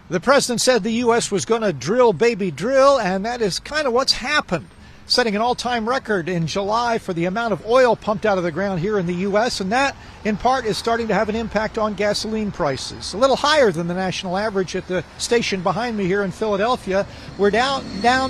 The president said the U.S. was going to drill, baby, drill, and that is kind of what's happened, setting an all-time record in July for the amount of oil pumped out of the ground here in the U.S., and that, in part, is starting to have an impact on gasoline prices. A little higher than the national average at the station behind me here in Philadelphia. We're down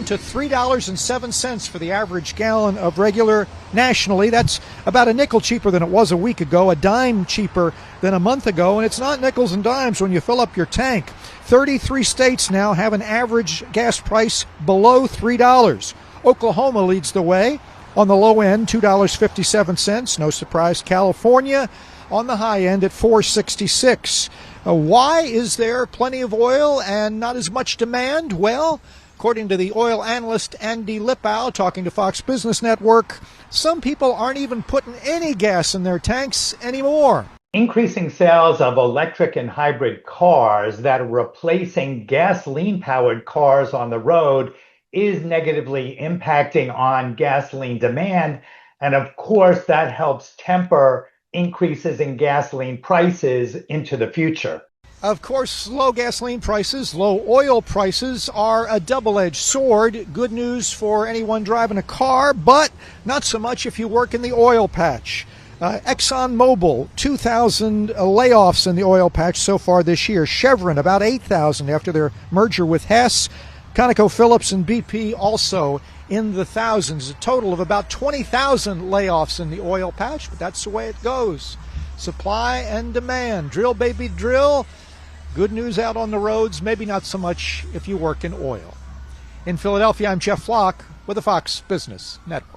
to $3.07 for the average gallon of regular nationally. That's about a nickel cheaper than it was a week ago, a dime cheaper than a month ago, and it's not nickels and dimes when you fill up your tank. 33 states now have an average gas price below $3. Oklahoma leads the way on the low end, $2.57. No surprise, California on the high end at $4.66. Why is there plenty of oil and not as much demand? Well, according to the oil analyst Andy Lippow, talking to Fox Business Network, some people aren't even putting any gas in their tanks anymore. Increasing sales of electric and hybrid cars that are replacing gasoline-powered cars on the road is negatively impacting on gasoline demand. And of course, that helps temper increases in gasoline prices into the future. Of course, low gasoline prices, low oil prices are a double-edged sword. Good news for anyone driving a car, but not so much if you work in the oil patch. ExxonMobil, 2,000 layoffs in the oil patch so far this year. Chevron, about 8,000 after their merger with Hess. ConocoPhillips and BP also in the thousands. A total of about 20,000 layoffs in the oil patch, but that's the way it goes. Supply and demand. Drill, baby, drill. Good news out on the roads, maybe not so much if you work in oil. In Philadelphia, I'm Jeff Flock with the Fox Business Network.